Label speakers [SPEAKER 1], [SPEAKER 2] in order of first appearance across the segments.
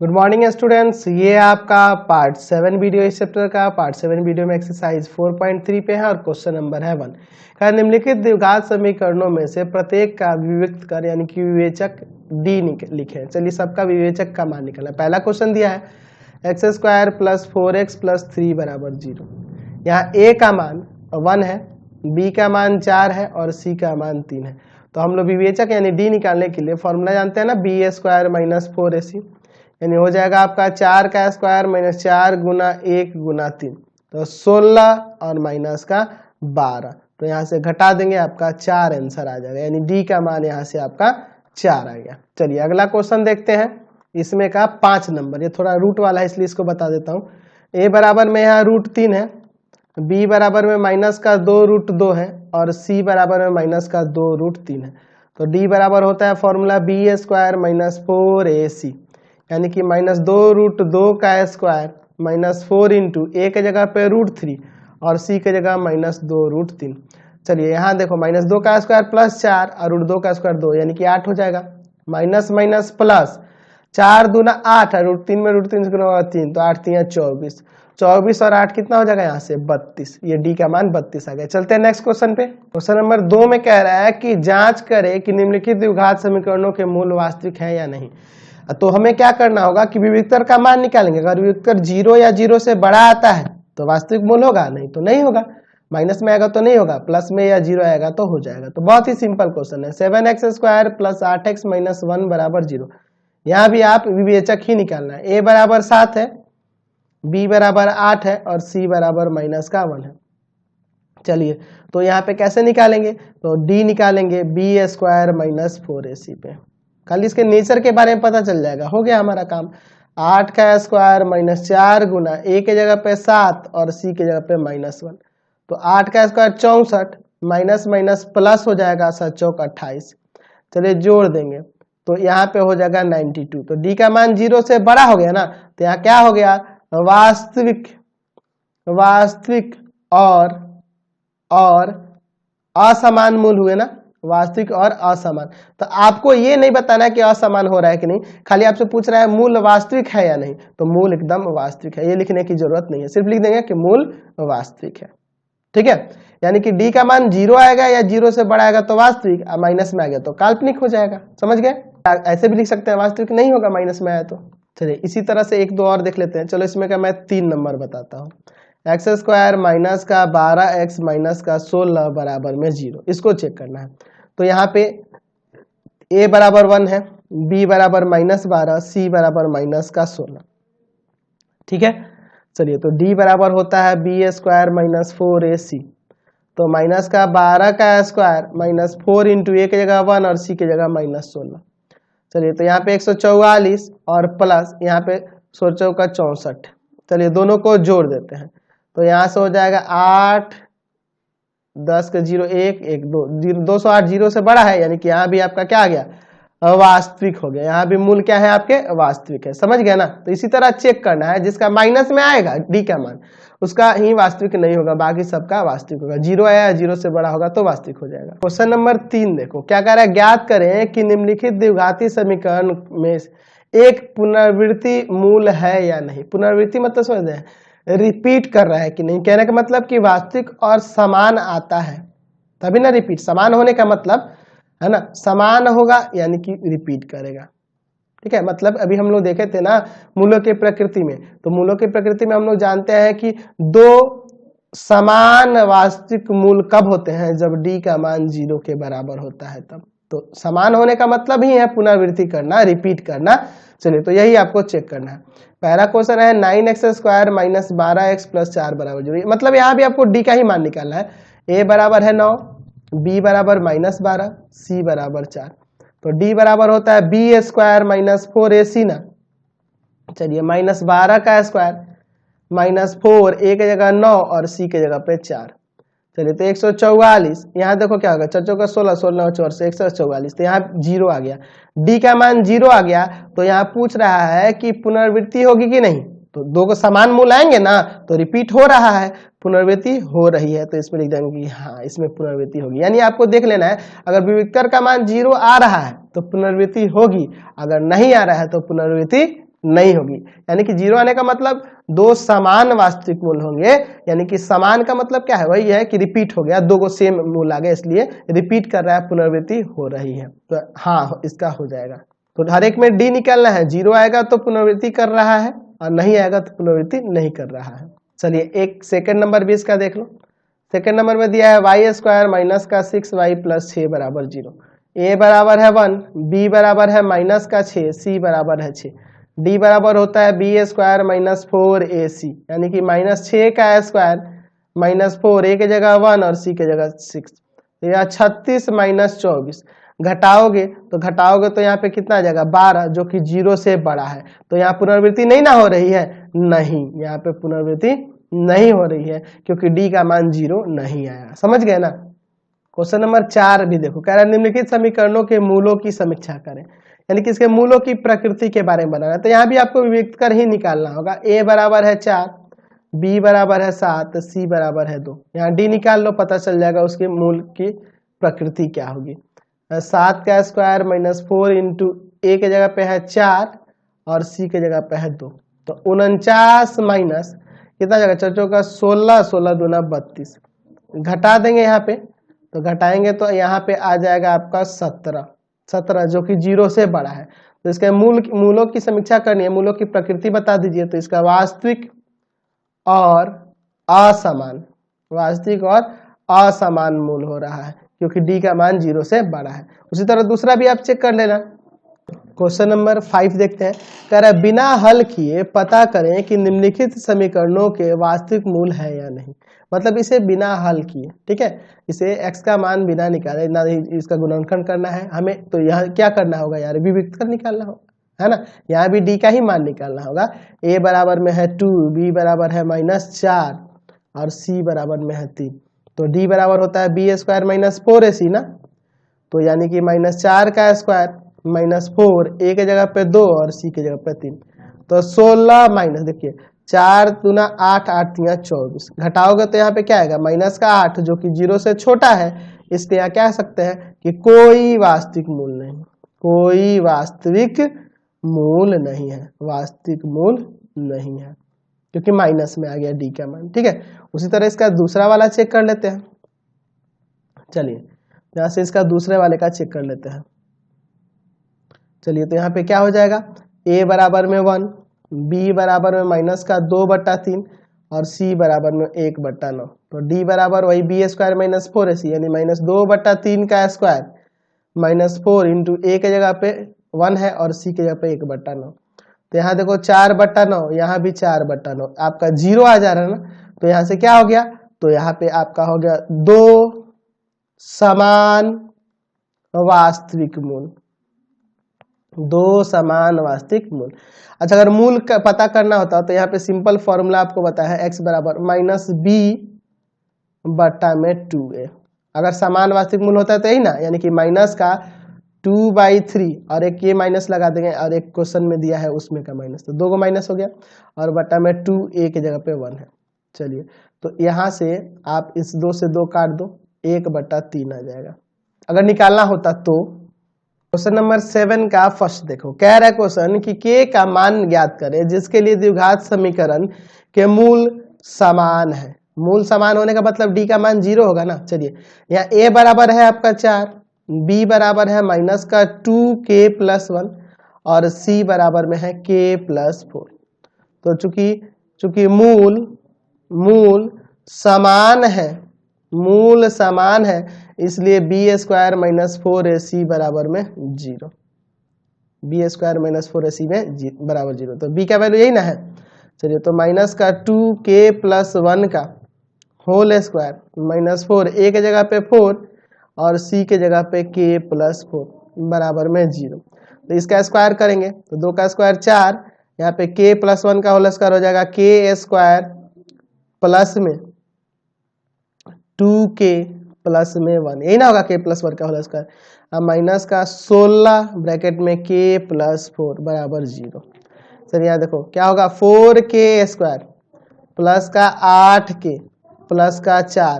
[SPEAKER 1] Good morning students, ये आपका part 7 video इस चैप्टर का। पार्ट 7 वीडियो में एक्सरसाइज 4.3 पे है और क्वेश्चन नंबर है 1 का निम्नलिखित द्विघात समीकरणों में से प्रत्येक का विविक्त कर यानी कि विवेचक डी लिखे। चलिए सबका विवेचक का मान निकालना। पहला क्वेश्चन दिया है x square plus 4x plus 3 बराबर 0। यहाँ ए का मान 1 है, बी का मान 4 है और सी का मान 3 है। तो हम लोग विवेचक यानी डी निकालने के लिए फॉर्मूला जानते हैं ना, बी ए स्क्वायर माइनस 4ac, यानी हो जाएगा आपका 4 का स्क्वायर माइनस 4 गुना 1 गुना 3, तो 16 और माइनस का 12। तो यहाँ से घटा देंगे, आपका 4 आंसर आ जाएगा, यानी डी का मान यहाँ से आपका 4 आ गया। चलिए अगला क्वेश्चन देखते हैं। इसमें का 5 नंबर, ये थोड़ा रूट वाला है इसलिए इसको बता देता हूँ। ए बराबर में यहाँ रूट 3 है, बी बराबर में माइनस का 2 रूट 2 है और सी बराबर में माइनस का 2 रूट 3 है। तो डी बराबर होता है फॉर्मूला बी ए स्क्वायर माइनस 4ac, यानी कि माइनस 2 रूट 2 का स्क्वायर माइनस 4 इंटू ए के जगह पे रूट 3 और सी के जगह माइनस 2 रूट 3। चलिए यहाँ देखो माइनस 2 का स्क्वायर प्लस 4 और रूट 2 का स्क्वायर 2, यानी कि 8 हो जाएगा। माइनस माइनस प्लस 4 दूना 8 और रूट 3 में रूट 3 से गुना होगा 3, तो 8 3 24, 24 और 8 कितना हो जाएगा यहाँ से 32। ये डी का मान 32 आ गया। चलते हैं नेक्स्ट क्वेश्चन पे। क्वेश्चन नंबर 2 में कह रहा है कि जांच करें कि निम्नलिखित द्विघात समीकरणों के मूल वास्तविक है या नहीं। तो हमें क्या करना होगा कि विविक्तर का मान निकालेंगे। अगर विविक्तर 0 या 0 से बड़ा आता है तो वास्तविक मूल होगा, नहीं तो नहीं होगा। माइनस में आएगा तो नहीं होगा, प्लस में या 0 आएगा तो हो जाएगा। तो बहुत ही सिंपल क्वेश्चन है। 7x square plus 8x minus 1 बराबर 0। यहाँ भी आप विवेचक ही निकालना है। ए बराबर 7 है, बी बराबर 8 है और सी बराबर माइनस का 1 है। चलिए तो यहाँ पे कैसे निकालेंगे, तो डी निकालेंगे बी स्क्वायर माइनस 4ac पे। कल इसके नेचर के बारे में पता चल जाएगा, हो गया हमारा काम। 8 का स्क्वायर माइनस 4 गुना ए के जगह पे 7 और सी के जगह पे माइनस 1, तो 8 का स्क्वायर 64 माइनस माइनस प्लस हो जाएगा 7 चौक 28। चलिए जोड़ देंगे तो यहाँ पे हो जाएगा 92। तो डी का मान 0 से बड़ा हो गया ना, तो यहाँ क्या हो गया, वास्तविक और असमान मूल हुए ना, वास्तविक और असमान। तो आपको ये नहीं बताना है कि असमान हो रहा है कि नहीं, खाली आपसे पूछ रहा है मूल वास्तविक है या नहीं। तो मूल एकदम वास्तविक है, ये लिखने की जरूरत नहीं है, सिर्फ लिख देंगे कि मूल वास्तविक है। ठीक है, यानी कि डी का मान 0 आएगा या 0 से बड़ा आएगा तो वास्तविक, माइनस में आ गया तो काल्पनिक हो जाएगा। समझ गए? ऐसे भी लिख सकते हैं, वास्तविक नहीं होगा माइनस में आया तो। चलिए इसी तरह से एक दो और देख लेते हैं। चलो इसमें का मैं 3 नंबर बताता हूँ। एक्स स्क्वायर माइनस का 12x माइनस का 16 बराबर में 0, इसको चेक करना है। तो यहाँ पे a बराबर 1 है, b बराबर माइनस 12, c बराबर माइनस का 16। ठीक है, चलिए तो d बराबर होता है बी स्क्वायर माइनस 4ac, तो माइनस का 12 का स्क्वायर माइनस 4 इंटू ए की जगह 1 और सी की जगह माइनस 16। चलिए तो यहाँ पे 144 और प्लस यहाँ पे 16 का 64। चलिए दोनों को जोड़ देते हैं, तो यहाँ से हो जाएगा 8 10 का 0 1 1 2 208 0 से बड़ा है, यानी कि यहाँ भी आपका क्या आ गया, वास्तविक हो गया। यहाँ भी मूल क्या है आपके, वास्तविक है। समझ गया ना? तो इसी तरह चेक करना है, जिसका माइनस में आएगा डी का मान उसका ही वास्तविक नहीं होगा, बाकी सबका वास्तविक होगा। 0 आया 0 से बड़ा होगा तो वास्तविक हो जाएगा। क्वेश्चन नंबर 3 देखो क्या कह रहा है, ज्ञात करें कि निम्नलिखित द्विघाती समीकरण में एक पुनरावृत्ति मूल है या नहीं। पुनरावृत्ति मतलब समझ रहे हैं, रिपीट कर रहा है कि नहीं। कहने का मतलब कि वास्तविक और समान आता है तभी ना रिपीट। समान होने का मतलब है ना, समान होगा यानी कि रिपीट करेगा। ठीक है, मतलब अभी हम लोग देखे थे ना मूलों की प्रकृति में, तो मूलों की प्रकृति में हम लोग जानते हैं कि 2 समान वास्तविक मूल कब होते हैं, जब डी का मान 0 के बराबर होता है तब। तो समान होने का मतलब ही है पुनरावृत्ति करना, रिपीट करना। चलिए तो यही आपको चेक करना है। पहला क्वेश्चन है 9x square minus 12x plus 4 बराबर 0, मतलब यहाँ भी आपको डी का ही मान निकालना है। ए बराबर है 9, बी बराबर माइनस 12, सी बराबर 4, तो डी बराबर होता है बी स्क्वायर माइनस 4ac ना। चलिए माइनस 12 का स्क्वायर माइनस 4 ए के जगह 9 और सी के जगह पे 4। चलिए तो 144, यहाँ देखो क्या होगा, 4 का 16 16 4 से 144, तो यहाँ 0 आ गया। डी का मान 0 आ गया, तो यहाँ पूछ रहा है कि पुनरावृत्ति होगी कि नहीं। तो 2 को समान मूल आएंगे ना, तो रिपीट हो रहा है, पुनरावृत्ति हो रही है, तो इसमें लिख देंगे कि हाँ इसमें पुनरावृत्ति होगी। यानी आपको देख लेना है, अगर विविक्तर का मान 0 आ रहा है तो पुनरावृत्ति होगी, अगर नहीं आ रहा है तो पुनरावृत्ति नहीं होगी। यानी कि जीरो आने का मतलब दो समान वास्तविक मूल होंगे, यानी कि समान का मतलब क्या है, वही है कि रिपीट हो गया, दो को सेम मूल आ गया, इसलिए रिपीट कर रहा है, पुनरावृत्ति हो रही है। तो हाँ, इसका हो जाएगा। तो हर एक में डी निकालना है, जीरो आएगा तो पुनरावृत्ति कर रहा है और नहीं आएगा तो पुनरावृत्ति नहीं कर रहा है। चलिए एक सेकंड नंबर भी इसका देख लो। सेकंड नंबर में दिया है वाई स्क्वायर माइनस का 6y प्लस 6 बराबर 0। ए बराबर है 1, बी बराबर है माइनस का 6, सी बराबर है 6, डी बराबर होता है बी स्क्वायर माइनस 4ac, यानी कि माइनस 6 का स्क्वायर माइनस 4, ए की जगह 1 और सी की जगह 6, तो यह 36 माइनस 24। घटाओगे तो यहाँ पे कितना आ जाएगा 12, जो कि 0 से बड़ा है। तो यहाँ पुनरावृत्ति नहीं ना हो रही है, नहीं, यहाँ पे पुनरावृत्ति नहीं हो रही है क्योंकि डी का मान 0 नहीं आया। समझ गए ना। क्वेश्चन नंबर 4 भी देखो, कह रहा है निम्नलिखित समीकरणों के मूलों की समीक्षा करें, यानी कि इसके मूलों की प्रकृति के बारे में बताना है। तो यहाँ भी आपको विभक्त कर ही निकालना होगा। ए बराबर है 4, बी बराबर है 7, सी बराबर है 2। यहाँ डी निकाल लो, पता चल जाएगा उसके मूल की प्रकृति क्या होगी। 7 का स्क्वायर माइनस 4 इंटू ए के जगह पे है 4 और सी के जगह पे है 2, तो 49 माइनस कितना जगह चौचो का 16, 16 दूना 32। घटा देंगे यहाँ पे, तो घटाएंगे तो यहाँ पे आ जाएगा आपका 17, जो कि 0 से बड़ा है। तो इसके मूलों की समीक्षा करनी है, मूलों की प्रकृति बता दीजिए। तो इसका वास्तविक और असमान, वास्तविक और असमान मूल हो रहा है क्योंकि डी का मान 0 से बड़ा है। उसी तरह दूसरा भी आप चेक कर लेना। क्वेश्चन नंबर 5 देखते हैं, कह रहा है बिना हल किए पता करें कि निम्नलिखित समीकरणों के वास्तविक मूल है या नहीं। मतलब इसे बिना हल किए, ठीक है, इसे x का मान बिना निकाले, ना ही इसका गुणनखंड करना है हमें, तो यहाँ क्या करना होगा यार, विभक्त कर निकालना होगा, है ना। यहाँ भी d का ही मान निकालना होगा। a बराबर में है 2, b बराबर है -4 और c बराबर में है 3। तो d बराबर होता है बी स्क्वायर माइनस 4ac ना, तो यानी कि -4 का स्क्वायर माइनस 4, ए के जगह पे 2 और सी के जगह पे 3, तो 16 माइनस, देखिए 4 दूना 8, 8 तिया 24। घटाओगे तो यहाँ पे क्या आएगा माइनस का 8, जो कि 0 से छोटा है, इसलिए यहाँ कह सकते हैं कि कोई वास्तविक मूल नहीं, कोई वास्तविक मूल नहीं है, वास्तविक मूल नहीं है, क्योंकि माइनस में आ गया डी का मान। ठीक है, उसी तरह इसका दूसरा वाला चेक कर लेते हैं। चलिए यहाँ से इसका दूसरे वाले का चेक कर लेते हैं। चलिए तो यहाँ पे क्या हो जाएगा, a बराबर में 1, b बराबर में माइनस का 2/3 और c बराबर में 1/9। तो d बराबर वही बी स्क्वायर माइनस 4ac, यानी -2/3 का स्क्वायर -4 इंटू a के जगह पे 1 है और c के जगह पे 1/9। तो यहाँ देखो 4/9, यहाँ भी 4/9, आपका 0 आ जा रहा है ना। तो यहाँ से क्या हो गया, तो यहाँ पे आपका हो गया 2 समान वास्तविक मूल, 2 समान वास्तविक मूल। अच्छा, अगर मूल का पता करना होता तो यहाँ पे सिंपल फॉर्मूला आपको बताया है, x बराबर -b/2a। अगर समान वास्तविक मूल होता है तो यही ना, यानी कि माइनस का 2/3 और एक ये माइनस लगा देंगे और एक क्वेश्चन में दिया है उसमें का माइनस, तो 2 को माइनस हो गया और बटा में 2a की जगह पे 1 है। चलिए तो यहाँ से आप इस 2 से 2 काट दो, 1/3 आ जाएगा अगर निकालना होता तो। क्वेश्चन नंबर 7 का फर्स्ट देखो, कह रहा है क्वेश्चन कि k का मान ज्ञात करें जिसके लिए द्विघात समीकरण के मूल समान है। मूल समान होने का मतलब d का मान 0 होगा ना। चलिए यहाँ a बराबर है आपका 4, b बराबर है माइनस का 2k+1 और c बराबर में है k+4। तो चूंकि मूल समान है, मूल समान है, इसलिए बी स्क्वायर माइनस 4ac बराबर में 0, बी स्क्वायर माइनस 4ac में बराबर 0। तो b का वैल्यू यही ना है। चलिए तो माइनस का 2k+1 का होल स्क्वायर -4, a के जगह पे 4 और c के जगह पे k+4 बराबर में 0। तो इसका स्क्वायर करेंगे तो 2 का स्क्वायर 4, यहाँ पे k+1 का होल स्क्वायर हो जाएगा k² प्लस में 2k प्लस में 1, यही ना होगा k+1 का होल स्क्वायर, अब माइनस का 16 ब्रैकेट में k+4 बराबर 0। चलिए यहाँ देखो क्या होगा, 4k² प्लस का 8k प्लस का 4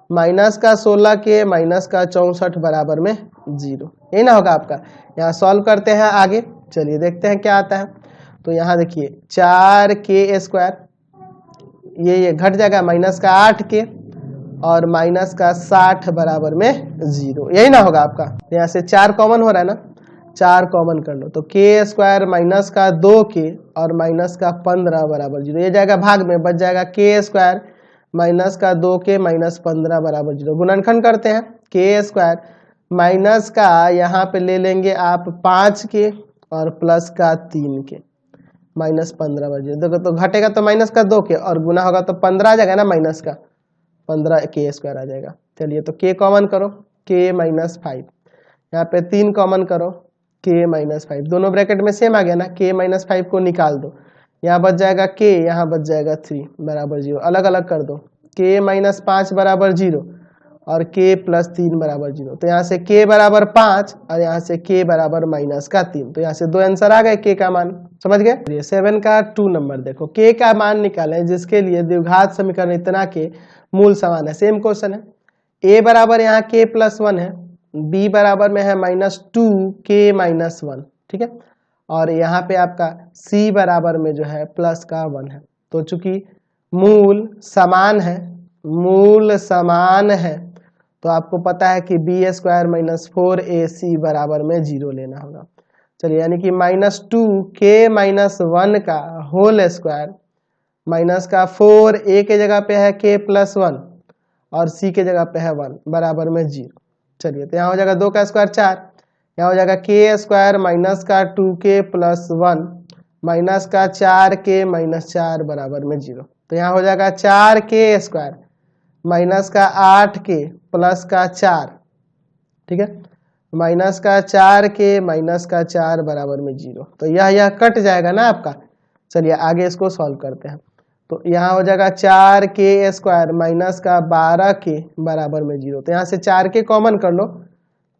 [SPEAKER 1] माइनस का 16k माइनस का 64 बराबर में 0, यही ना होगा आपका। यहाँ सॉल्व करते हैं आगे, चलिए देखते हैं क्या आता है। तो यहाँ देखिए 4k² ये घट जाएगा माइनस का 8k और माइनस का 60 बराबर में 0, यही ना होगा आपका। यहाँ से 4 कॉमन हो रहा है ना, 4 कॉमन कर लो तो k² माइनस का 2k और माइनस का 15 बराबर 0, ये जाएगा भाग में, बच जाएगा k² माइनस का 2k माइनस 15 बराबर 0। गुणनखंड करते हैं, k² माइनस का यहाँ पे ले लेंगे आप 5k और प्लस का 3k माइनस 15 बराबर 0। देखो तो घटेगा तो माइनस का 2k और गुना होगा तो 15 आ जाएगा ना, माइनस का 15k² आ जाएगा। चलिए तो k कॉमन करो, k माइनस 5, यहाँ पे 3 कॉमन करो, k माइनस 5, दोनों ब्रैकेट में सेम आ गया ना, k माइनस 5 को निकाल दो, यहाँ बच जाएगा k, यहाँ बच जाएगा 3 बराबर 0, अलग अलग कर दो, k माइनस 5 बराबर 0 और k प्लस 3 बराबर 0। तो यहाँ से k बराबर 5 और यहाँ से k बराबर माइनस का 3, तो यहाँ से 2 आंसर आ गए k का मान, समझ गए। 7 का 2 नंबर देखो, k का मान निकालें जिसके लिए द्विघात समीकरण इतना के मूल समान है। सेम क्वेश्चन है, a बराबर यहाँ k प्लस 1 है, b बराबर में है माइनस 2k माइनस 1, ठीक है, और यहाँ पे आपका c बराबर में जो है प्लस का 1 है। तो चूंकि मूल समान है, मूल समान है, तो आपको पता है कि b² माइनस 4ac बराबर में 0 लेना होगा। चलिए यानी कि माइनस 2k माइनस 1 का होल स्क्वायर माइनस का 4, a के जगह पे है k प्लस 1 और c के जगह पे है 1 बराबर में 0। चलिए तो यहाँ हो जाएगा 2 का स्क्वायर 4, यहाँ हो जाएगा k² माइनस का 2k प्लस 1 माइनस का 4k माइनस 4 बराबर में 0। तो यहाँ हो जाएगा 4k² माइनस का 8k प्लस का 4, ठीक है, माइनस का 4k माइनस का 4 बराबर में 0। तो यह कट जाएगा ना आपका। चलिए आगे इसको सॉल्व करते हैं। तो यहाँ हो जाएगा 4k² माइनस का 12k बराबर में 0। तो यहाँ से 4k कॉमन कर लो,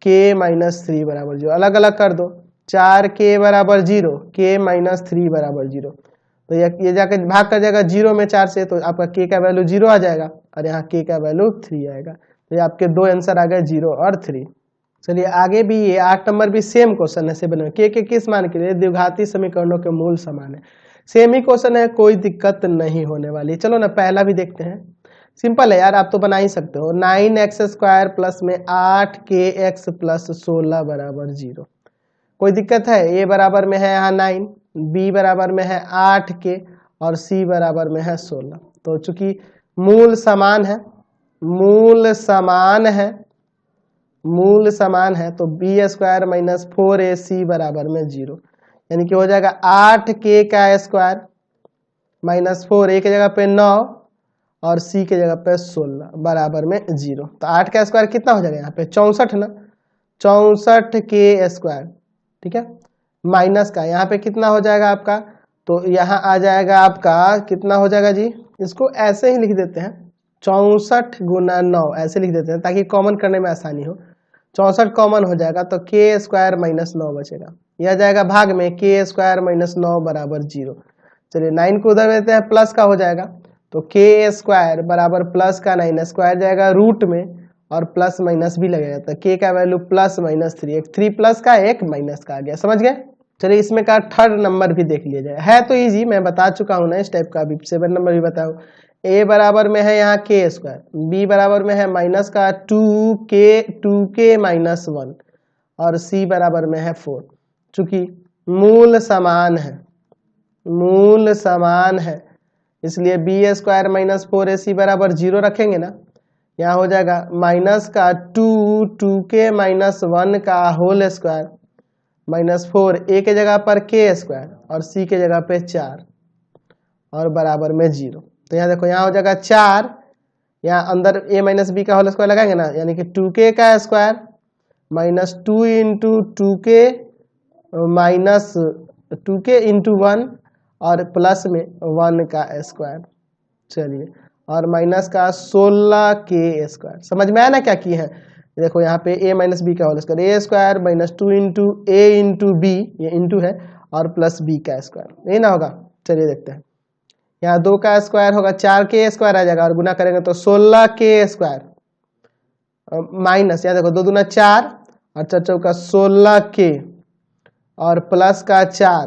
[SPEAKER 1] k माइनस 3 बराबर 0, अलग अलग कर दो, 4k बराबर 0, k माइनस 3 बराबर 0। तो ये जाकर भाग कर जाएगा 0 में 4 से, तो आपका k का वैल्यू 0 आ जाएगा और यहाँ k का वैल्यू 3 आएगा। तो ये आपके 2 आंसर आ गए, 0 और 3। चलिए आगे भी ये 8 नंबर भी सेम क्वेश्चन है। 7 में k के किस मान के लिए द्विघाती समीकरणों के मूल समान है। सेम ही क्वेश्चन है, कोई दिक्कत नहीं होने वाली। चलो ना पहला भी देखते हैं, सिंपल है यार, आप तो बना ही सकते हो। 9x² प्लस में 8kx प्लस 16 बराबर 0। कोई दिक्कत है, a बराबर में है यहाँ 9, b बराबर में है 8k और c बराबर में है 16। तो चूंकि मूल समान है, मूल समान है, मूल समान है, तो b² माइनस 4ac बराबर में 0, यानी कि हो जाएगा 8k का स्क्वायर माइनस 4, a के जगह पे 9 और c के जगह पे 16 बराबर में 0। तो 8 का स्क्वायर कितना हो जाएगा यहाँ पे 64 ना, 64k², ठीक है, माइनस का यहाँ पे कितना हो जाएगा आपका, तो यहाँ आ जाएगा आपका कितना हो जाएगा जी, इसको ऐसे ही लिख देते हैं 64 गुना 9 ऐसे लिख देते हैं ताकि कॉमन करने में आसानी हो। 64 कॉमन हो जाएगा तो k² माइनस 9 बचेगा, यह जाएगा भाग में, k² माइनस 9 बराबर 0। चलिए 9 को उधर देते हैं, प्लस का हो जाएगा, तो k² बराबर प्लस का 9, स्क्वायर जाएगा रूट में और प्लस माइनस भी लगेगा, तो k का वैल्यू प्लस माइनस 3, एक 3 प्लस का एक माइनस का आ गया, समझ गए। चलिए इसमें का थर्ड नंबर भी देख लिया जाए, है तो इजी, मैं बता चुका हूं ना इस टाइप का, अभी 7 नंबर भी बताऊं। a बराबर में है यहाँ k², b बराबर में है माइनस का 2k माइनस 1 और c बराबर में है 4। चूंकि मूल समान है, मूल समान है, इसलिए b² माइनस 4ac बराबर 0 रखेंगे ना, यहाँ हो जाएगा माइनस का 2k माइनस 1 का होल स्क्वायर माइनस 4, a के जगह पर k² और c के जगह पे 4 और बराबर में 0। तो यहाँ देखो, यहाँ हो जाएगा 4, यहाँ अंदर a माइनस b का होल स्क्वायर लगाएंगे ना, यानी कि 2k का square minus 2 into 2k minus 2k into 1 और प्लस में 1 का स्क्वायर। चलिए और माइनस का 16k², समझ में आया ना क्या की है। देखो यहाँ पे a माइनस बी का whole square, a² minus 2 into a into B, ये इंटू है, और प्लस b का स्क्वायर, यही ना होगा। चलिए देखते हैं, यहाँ 2 का स्क्वायर होगा 4k² आ जाएगा और गुना करेंगे तो 16k² माइनस, यहाँ देखो 2 दूना 4 और 4 चौका 16k और प्लस का 4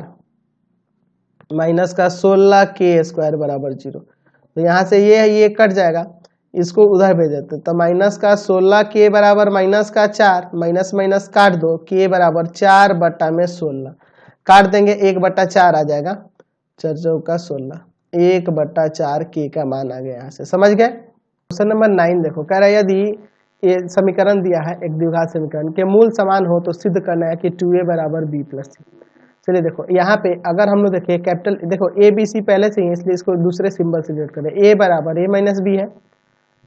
[SPEAKER 1] माइनस का 16k² बराबर 0। तो यहाँ से ये कट जाएगा, इसको उधर भेज देते हैं। तो माइनस का 16k बराबर माइनस का 4, माइनस माइनस काट दो, k बराबर 4/16 काट देंगे, 1/4 आ जाएगा, 4 चौका 16, 1/4 k का मान आ गया। यहाँ से समझ गए। क्वेश्चन नंबर 9 देखो, कह रहा है यदि ये समीकरण दिया है एक द्विघात समीकरण के मूल समान हो तो सिद्ध करना है कि 2a बराबर b प्लस c। चलिए देखो यहाँ पे अगर हम लोग देखिए कैपिटल, देखो ए बी सी पहले से ही, इसलिए इसको दूसरे सिंबल से डिनोट करें। a बराबर a माइनस बी है,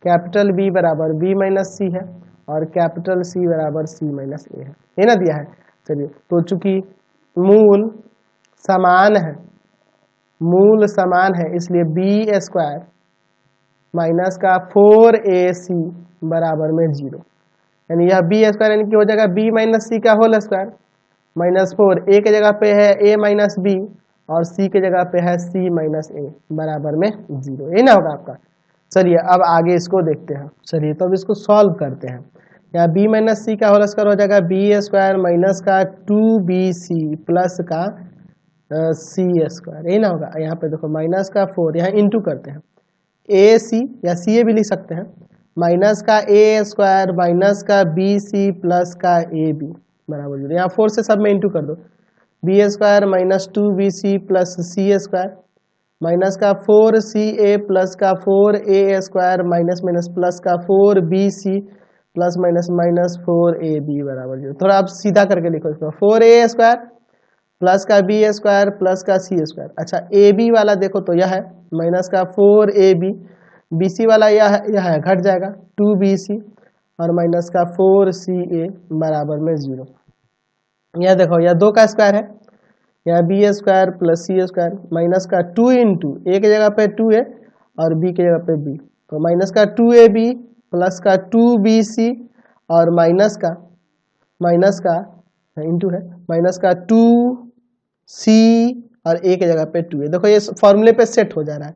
[SPEAKER 1] कैपिटल B बराबर b माइनस सी है, और कैपिटल C बराबर c माइनस a है। ये ना दिया है। चलिए तो चूंकि मूल समान है, मूल समान है, इसलिए b² माइनस का 4ac बराबर में 0, यानी यह b² यानी कि हो जाएगा b माइनस सी का होल स्क्वायर माइनस 4, a के जगह पे है a माइनस बी और c के जगह पे है c माइनस a बराबर में 0। ये ना होगा आपका। चलिए अब आगे इसको देखते हैं। चलिए तो अब इसको सॉल्व करते हैं। यहाँ b माइनस सी का होल स्क्वायर हो जाएगा b² माइनस का 2bc प्लस का c², ये ना होगा। यहाँ पे देखो माइनस का 4, यहाँ इंटू करते हैं, ए सी या सी ए भी लिख सकते हैं, माइनस का a² माइनस का bc प्लस का ab बराबर 0। यहाँ 4 से सब में इंटू कर दो, b² minus 2bc plus c² minus का 4ca प्लस का 4a² माइनस माइनस प्लस का 4bc plus minus minus 4ab बराबर 0। थोड़ा आप सीधा करके लिखो इसको, 4a² प्लस का b² प्लस का c²। अच्छा ab वाला देखो तो यह है माइनस का 4ab, bc वाला यह है घट जाएगा 2bc और माइनस का 4ca बराबर में 0। यह देखो यह 2 का स्क्वायर है, यहाँ b² प्लस c² माइनस का 2 इंटू a की जगह पे 2a और b की जगह पे b, तो माइनस का 2ab प्लस का 2bc और माइनस का इंटू है माइनस का 2c और a की जगह पे 2a। देखो ये फॉर्मूले पे सेट हो जा रहा है,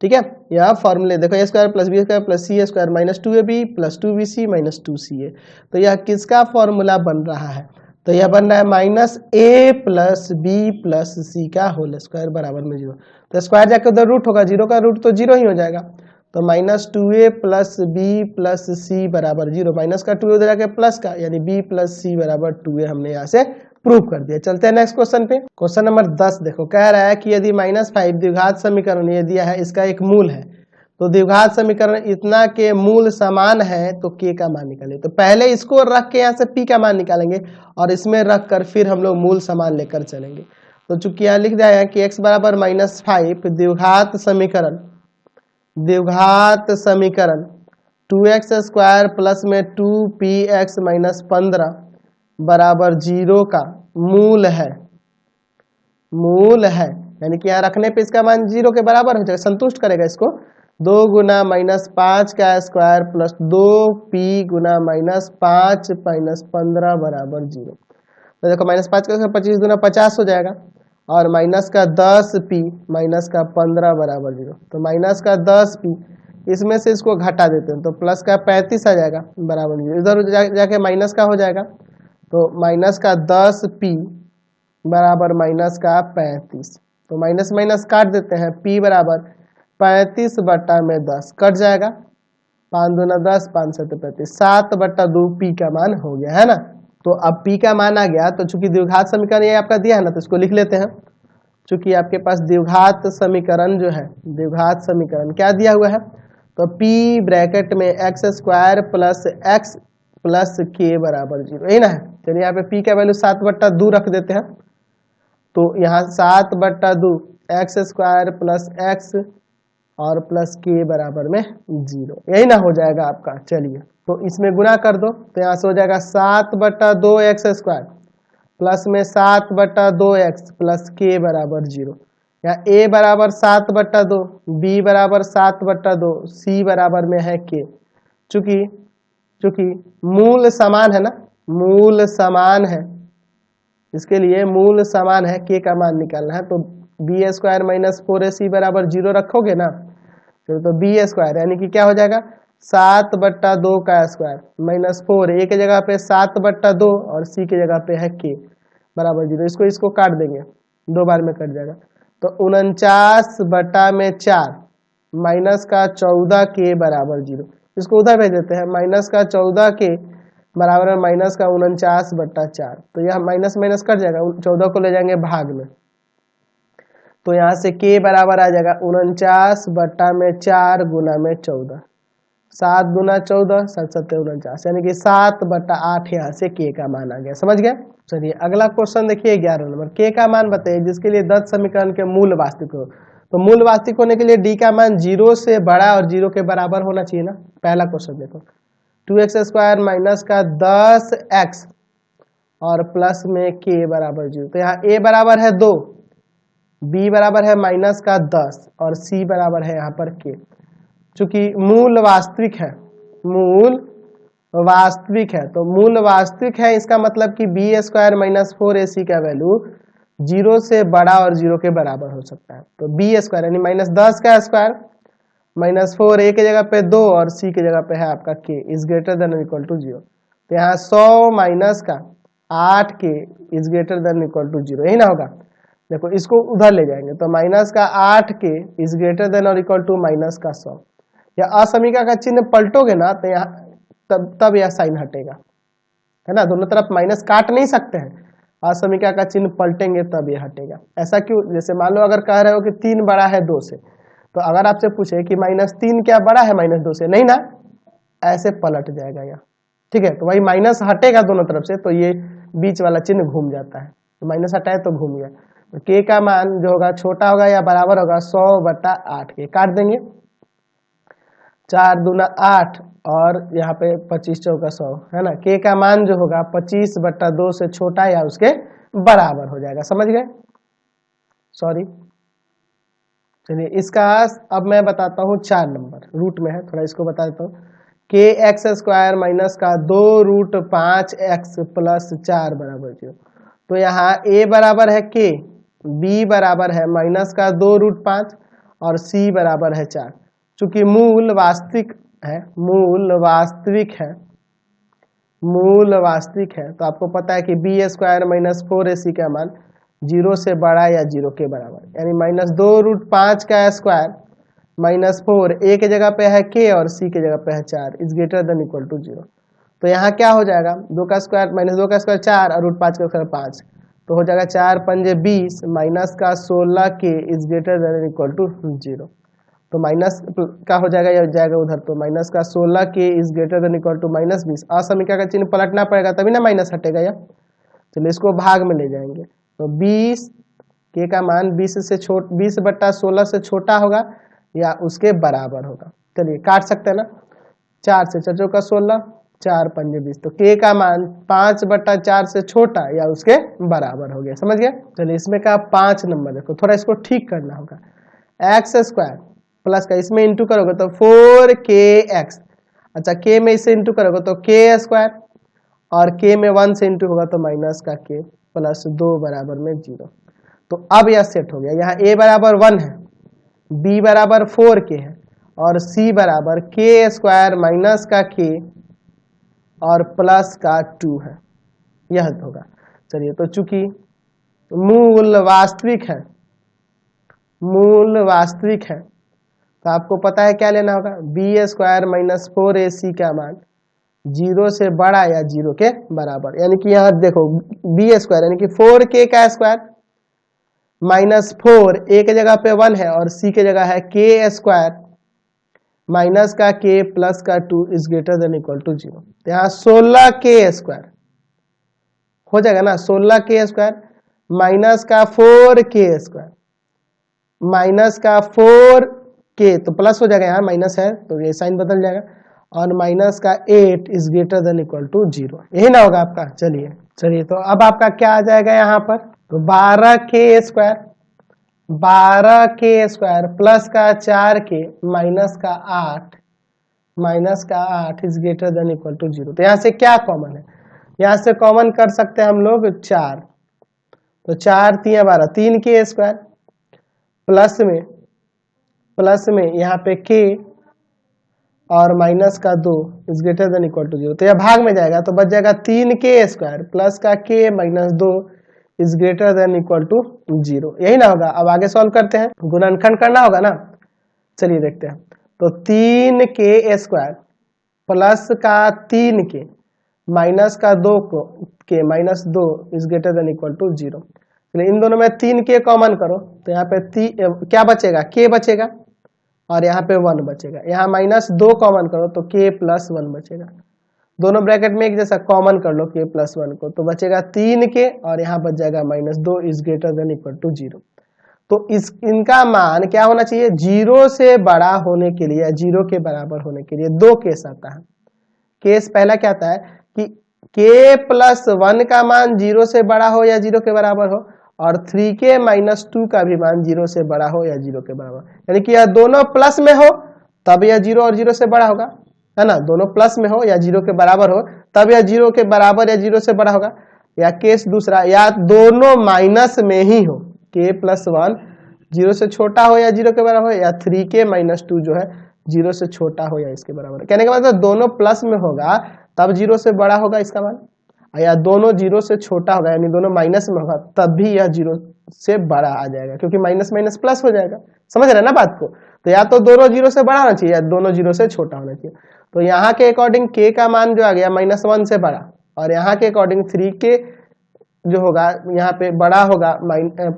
[SPEAKER 1] ठीक है। यह फॉर्मूले देखो a² plus b² plus c² minus 2ab plus 2bc minus 2ca। तो यह किसका फॉर्मूला बन रहा है? तो यह बन रहा है minus a plus b plus c का होल स्क्वायर बराबर में 0। तो स्क्वायर जाकर उधर रूट होगा, 0 का रूट तो 0 ही हो जाएगा। तो minus 2a plus b plus c बराबर 0, माइनस का 2 उधर जाके प्लस का, यानी b प्लस c बराबर 2a हमने यहाँ से प्रूव कर दिया। चलते हैं नेक्स्ट क्वेश्चन पे। क्वेश्चन नंबर 10 देखो, कह रहा है कि यदि -5 द्विघात समीकरण ये दिया है, इसका एक मूल है, तो द्विघात समीकरण इतना के मूल समान है तो k का मान निकालें। तो पहले इसको रख के यहाँ से p का मान निकालेंगे और इसमें रख कर फिर हम लोग मूल समान लेकर चलेंगे। तो चूंकि यहाँ लिख दिया है कि x बराबर -5 द्विघात समीकरण 2x² प्लस में 2px माइनस 15 बराबर 0 का मूल है, यानी कि यहाँ रखने पे इसका मान 0 के बराबर हो जाएगा, संतुष्ट करेगा इसको। 2 गुना -5 का स्क्वायर प्लस 2p गुना -5 माइनस 15 बराबर 0। तो देखो -5 का 25 गुना 50 हो जाएगा और माइनस का 10p माइनस का 15 बराबर 0। तो माइनस का 10p, इसमें से इसको घटा देते हैं तो प्लस का 35 आ जाएगा बराबर 0। इधर जाके माइनस का हो जाएगा, तो माइनस का 10p बराबर माइनस का 35। तो माइनस माइनस काट देते हैं, p बराबर 35/10 कट जाएगा, 5 दूना 10, 5 7 35, 7/2 p का मान हो गया है ना। तो अब p का मान आ गया, तो चूंकि द्विघात समीकरण ये आपका दिया है ना, तो इसको लिख लेते हैं। चूंकि आपके पास द्विघात समीकरण जो है, द्विघात समीकरण क्या दिया हुआ है, तो p ब्रैकेट में x² plus x plus k बराबर 0, यही ना है। चलिए यहाँ पे p का वैल्यू 7/2 रख देते हैं, तो यहाँ 7/2 x² प्लस x और प्लस k बराबर में 0, यही ना हो जाएगा आपका। चलिए तो इसमें गुना कर दो, तो यहाँ से हो जाएगा 7/2 x² प्लस में 7/2 x प्लस k बराबर 0। यहाँ a बराबर 7/2, b बराबर 7/2, c बराबर में है k। चूंकि मूल समान है ना, मूल समान है, इसके लिए मूल समान है, k का मान निकालना है। तो b² माइनस 4ac बराबर 0 रखोगे ना, तो b² यानी कि क्या हो जाएगा 7/2 का स्क्वायर माइनस 4, a की जगह पे 7/2 और c की जगह पे है k बराबर 0। इसको काट देंगे, 2 बार में कट जाएगा, तो 49/4 माइनस का 14 के बराबर 0, इसको उधर भेज देते हैं। माइनस का 14 के बराबर है माइनस का 49/4, तो यह माइनस माइनस कट जाएगा, 14 को ले जाएंगे भाग में, तो यहाँ से के बराबर आ जाएगा 49/4 गुना में 14, 7 गुना 14 7 7 49, यानी कि 7/8 यहाँ से के का मान आ गया। समझ गए? चलिए अगला क्वेश्चन देखिए 11 नंबर। के का मान बताइए जिसके लिए दत्त समीकरण के मूल वास्तविक हो। तो मूल वास्तविक होने के लिए डी का मान 0 से बड़ा और 0 के बराबर होना चाहिए ना। पहला क्वेश्चन देखो, 2x² माइनस का 10x और प्लस में के बराबर 0। तो यहाँ a बराबर है 2, b बराबर है माइनस का 10 और c बराबर है यहाँ पर k। चूंकि मूल वास्तविक है, मूल वास्तविक है, तो मूल वास्तविक है इसका मतलब कि b² माइनस 4ac का वैल्यू 0 से बड़ा और 0 के बराबर हो सकता है। तो b² यानी माइनस 10 का स्क्वायर माइनस 4 a की जगह पे 2 और c की जगह पे है आपका k is greater than equal to 0। तो यहाँ 100 माइनस का 8k is greater than equal to 0, यही ना होगा। देखो इसको उधर ले जाएंगे तो माइनस का 8k इज ग्रेटर देन और इक्वल टू माइनस का 100। या असमीका का चिन्ह पलटोगे ना तो यहाँ तब यह साइन हटेगा, है ना। दोनों तरफ माइनस काट नहीं सकते हैं, असमीका का चिन्ह पलटेंगे तब यह हटेगा। ऐसा क्यों? जैसे मान लो अगर कह रहे हो कि 3 बड़ा है 2 से, तो अगर आपसे पूछे कि -3 क्या बड़ा है -2 से, नहीं ना, ऐसे पलट जाएगा यह, ठीक है। तो वही माइनस हटेगा दोनों तरफ से, तो ये बीच वाला चिन्ह घूम जाता है, तो माइनस हटाए तो घूम गया। तो के का मान जो होगा छोटा होगा या बराबर होगा 100/8 के। काट देंगे, 4 दूना 8 और यहाँ पे 25 चौका 100, है ना। के का मान जो होगा 25/2 से छोटा या उसके बराबर हो जाएगा। समझ गए? सॉरी, चलिए इसका अब मैं बताता हूँ 4 नंबर, रूट में है, थोड़ा इसको बता देता हूँ। kx² माइनस का 2√5x प्लस 4 बराबर 0। तो यहाँ a बराबर है k, b बराबर है माइनस का 2√5 और c बराबर है 4। चूंकि मूल वास्तविक है, मूल वास्तविक है, मूल वास्तविक है, तो आपको पता है कि b² माइनस 4ac का मान 0 से बड़ा या 0 के बराबर, यानी -2√5 का स्क्वायर माइनस 4 a के जगह पे है k और c के जगह पे है 4 is greater than equal to 0। तो यहाँ क्या हो जाएगा, 2 का स्क्वायर माइनस 2 का स्क्वायर 4 और √5 का स्क्वायर 5, तो हो जाएगा 4 पंजे 20 माइनस का 16k is greater than equal to 0। तो माइनस का हो जाएगा, या जाएगा उधर, तो माइनस का 16k is greater than equal to -20। असमीका का चिन्ह पलटना पड़ेगा तभी ना माइनस हटेगा या। चलिए इसको भाग में ले जाएंगे, तो 20 के का मान 20/16 से छोटा होगा या उसके बराबर होगा। चलिए काट सकते हैं ना, 4 से 4 चौका 16, 4 पंजे 20, तो के का मान 5/4 से छोटा या उसके बराबर हो गया। समझ गए? चलिए इसमें का 5 नंबर देखो, थोड़ा इसको ठीक करना होगा। x² प्लस का इसमें इंटू करोगे तो 4kx, अच्छा k में इसे इंटू करोगे तो k² और k में 1 से इंटू होगा तो माइनस का k प्लस 2 बराबर में 0। तो अब यह सेट हो गया। यहाँ a बराबर 1 है, b बराबर 4k है और c बराबर k² माइनस का k और प्लस का 2 है, यह होगा। चलिए तो चूंकि मूल वास्तविक है, मूल वास्तविक है, तो आपको पता है क्या लेना होगा, b² माइनस 4ac का मान 0 से बड़ा या 0 के बराबर। यानी कि यहाँ देखो b² यानी कि 4k का स्क्वायर माइनस 4 a के जगह पे 1 है और c के जगह है k² माइनस का k प्लस का 2 is greater than equal to 0। तो यहाँ 16k² हो जाएगा ना, 16k² माइनस का 4k² माइनस का 4k, तो प्लस हो जाएगा, यहाँ माइनस है तो ये साइन बदल जाएगा, और माइनस का 8 is greater than equal to 0, यही ना होगा आपका। चलिए तो अब आपका क्या आ जाएगा यहाँ पर, तो 12k² प्लस का 4k माइनस का 8 is greater than equal to 0। तो यहाँ से क्या कॉमन है, यहाँ से कॉमन कर सकते हैं हम लोग 4, तो 4 3 12, 3k² प्लस में यहाँ पे k और माइनस का 2 is greater than equal to 0। तो यह भाग में जाएगा तो बच जाएगा 3k² प्लस का k minus 2 is greater than equal to 0, यही ना होगा। अब आगे सॉल्व करते हैं, गुणनखंड करना होगा ना। चलिए देखते हैं। तो 3k² प्लस का 3k माइनस का 2k minus 2 is greater than equal to 0। चलिए इन दोनों में 3k कॉमन करो तो यहाँ पे क्या बचेगा, k बचेगा और यहाँ पे 1 बचेगा। यहाँ माइनस 2 कॉमन करो तो k प्लस 1 बचेगा। दोनों ब्रैकेट में एक जैसा कॉमन कर लो k प्लस 1 को, तो बचेगा 3k और यहाँ बच जाएगा minus 2 is greater than equal to 0। तो इनका मान क्या होना चाहिए, 0 से बड़ा होने के लिए, 0 के बराबर होने के लिए 2 केस आता है। केस पहला क्या आता है कि k प्लस 1 का मान 0 से बड़ा हो या 0 के बराबर हो, और 3k माइनस 2 का भी मान 0 से बड़ा हो या 0 के बराबर, यानी कि यह दोनों प्लस में हो तब यह 0 और 0 से बड़ा होगा, है ना। दोनों प्लस में हो या 0 के बराबर हो तब यह 0 के बराबर या 0 से बड़ा होगा। या केस दूसरा, या दोनों माइनस में ही हो, k प्लस 1 0 से छोटा हो या 0 के बराबर हो, या 3k माइनस 2 जो है 0 से छोटा हो या इसके बराबर। कहने का मतलब दोनों प्लस में होगा तब 0 से बड़ा होगा इसका मान, या दोनों 0 से छोटा होगा यानी दोनों माइनस में होगा तब भी यह 0 से बड़ा आ जाएगा, क्योंकि माइनस माइनस प्लस हो जाएगा। समझ रहे हैं ना बात को। तो या तो दोनों 0 से बड़ा होना चाहिए या दोनों 0 से छोटा होना चाहिए। तो यहाँ के अकॉर्डिंग k का मान जो आ गया -1 से बड़ा, और यहाँ के अकॉर्डिंग 3k जो होगा यहाँ पे बड़ा होगा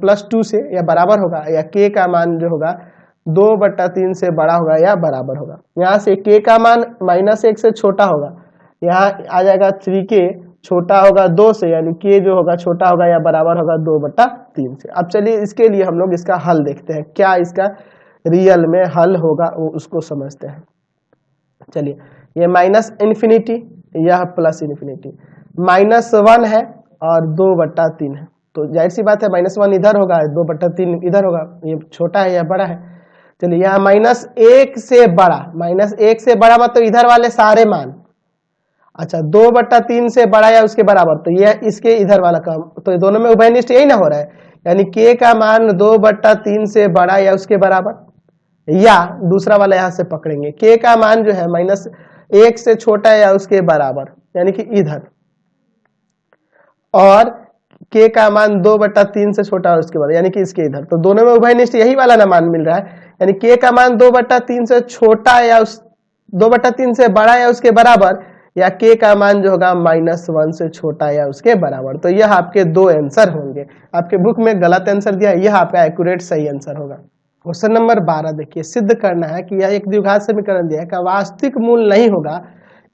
[SPEAKER 1] +2 से या बराबर होगा, या k का मान जो होगा 2/3 से बड़ा होगा या बराबर होगा। यहाँ से k का मान -1 से छोटा होगा, यहाँ आ जाएगा 3k छोटा होगा 2 से, यानी k जो होगा छोटा होगा या बराबर होगा 2/3 से। अब चलिए इसके लिए हम लोग इसका हल देखते हैं, क्या इसका रियल में हल होगा वो उसको समझते हैं। चलिए ये -∞, यह +∞, -1 है और 2/3 है, तो जाहिर सी बात है -1 इधर होगा 2/3 इधर होगा, ये छोटा है या बड़ा है। चलिए यहाँ -1 से बड़ा, -1 से बड़ा मतलब इधर वाले सारे मान, अच्छा 2/3 से बड़ा या उसके बराबर, तो यह इसके इधर वाला काम, तो दोनों में उभयनिष्ठ यही ना हो रहा है, यानी k का मान 2/3 से बड़ा या उसके बराबर, या दूसरा वाला यहां से पकड़ेंगे k का मान जो है -1 से छोटा या उसके बराबर यानी कि इधर, और k का मान 2/3 से छोटा और उसके बराबर यानी कि इसके इधर। तो दोनों में उभयनिष्ठ यही वाला ना मान मिल रहा है, यानी k का मान 2/3 से छोटा या उस 2/3 से बड़ा या उसके बराबर, या k का मान जो होगा -1 से छोटा या उसके बराबर। तो यह आपके दो आंसर होंगे। आपके बुक में गलत आंसर दिया, यह आपका एक्यूरेट सही आंसर होगा। क्वेश्चन नंबर 12 देखिए, सिद्ध करना है कि यह एक द्विघात समीकरण दिया है का वास्तविक मूल नहीं होगा,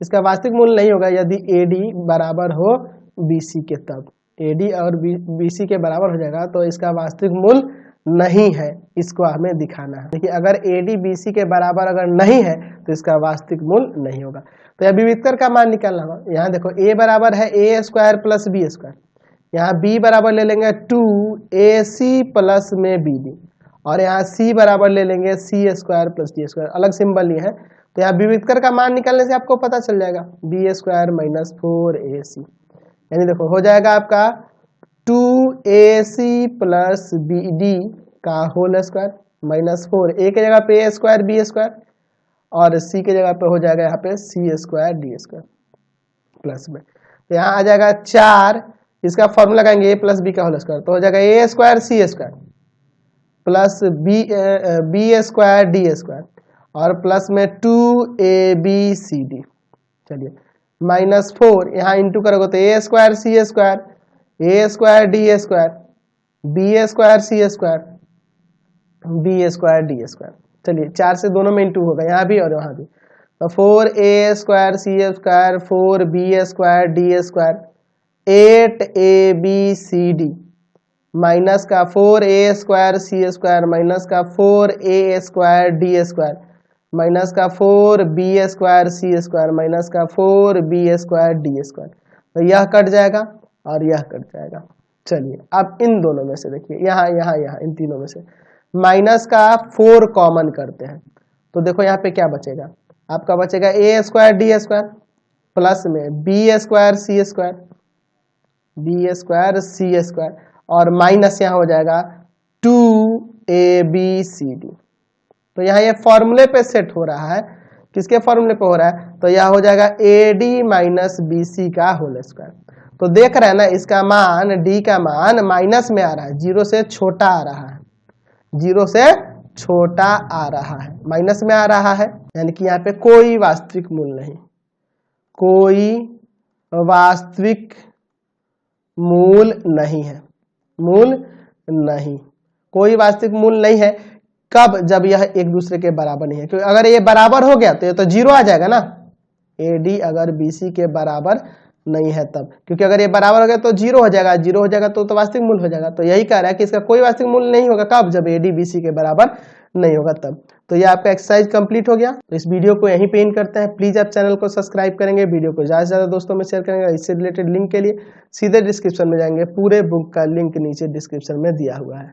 [SPEAKER 1] इसका वास्तविक मूल नहीं होगा यदि AD बराबर हो BC के, तब AD और BC के बराबर हो जाएगा तो इसका वास्तविक मूल नहीं है, इसको हमें दिखाना है। देखिए अगर AD BC के बराबर अगर नहीं है तो इसका वास्तविक मूल नहीं होगा। तो यह विविधकर का मान निकालना होगा। यहाँ देखो A बराबर है A² + B², यहाँ B बराबर ले लेंगे 2AC प्लस में BD, और यहाँ C बराबर ले लेंगे C² + D², अलग सिंबल ये है। तो यहाँ विविधकर का मान निकालने से आपको पता चल जाएगा B² - 4AC, यानी देखो हो जाएगा आपका 2AC प्लस BD का होल स्क्वायर -4, A की जगह पे A² B² और C की जगह पे हो जाएगा यहाँ पे C² D² प्लस में। तो यहाँ आ जाएगा 4, इसका फॉर्मूला लगाएंगे A प्लस B का होल स्क्वायर, तो हो जाएगा A² C² plus B² D² और प्लस में 2ABCD। चलिए -4 यहाँ इंटू करोगे तो A² C² A² D² B² C² B² D²। चलिए 4 से दोनों में इंटू होगा, यहाँ भी और यहाँ भी, तो 4A² C² 4B² D² 8ABCD minus का 4A² C² माइनस का 4A² D² माइनस का 4B² C² माइनस का 4B² D²। तो यह कट जाएगा और यह कट जाएगा। चलिए अब इन दोनों में से देखिए, यहाँ यहाँ यहाँ इन तीनों में से माइनस का 4 कॉमन करते हैं, तो देखो यहाँ पे क्या बचेगा, आपका बचेगा A² D² प्लस में B² C² और माइनस यहाँ हो जाएगा 2ABCD। तो यहाँ ये फॉर्मूले पे सेट हो रहा है, किसके फॉर्मूले पे हो रहा है, तो यह हो जाएगा AD - BC का होल स्क्वायर। तो देख रहे हैं ना, इसका मान डी का मान माइनस में आ रहा है, 0 से छोटा आ रहा है, 0 से छोटा आ रहा है, माइनस में आ रहा है, यानी कि यहाँ पे कोई वास्तविक मूल नहीं, कोई वास्तविक मूल नहीं है, मूल नहीं, कोई वास्तविक मूल नहीं है। कब? जब यह एक दूसरे के बराबर नहीं है, क्योंकि अगर ये बराबर हो गया तो ये तो 0 आ जाएगा ना, AD अगर BC के बराबर नहीं है तब, क्योंकि अगर ये बराबर हो गया तो 0 हो जाएगा, 0 हो जाएगा तो वास्तविक मूल हो जाएगा। तो यही कह रहा है कि इसका कोई वास्तविक मूल नहीं होगा, कब? जब AD BC के बराबर नहीं होगा तब। तो ये आपका एक्सरसाइज कंप्लीट हो गया। तो इस वीडियो को यहीं पे एंड करते हैं। प्लीज आप चैनल को सब्सक्राइब करेंगे, वीडियो को ज्यादा से ज्यादा दोस्तों में शेयर करेंगे। इससे रिलेटेड लिंक के लिए सीधे डिस्क्रिप्शन में जाएंगे, पूरे बुक का लिंक नीचे डिस्क्रिप्शन में दिया हुआ है।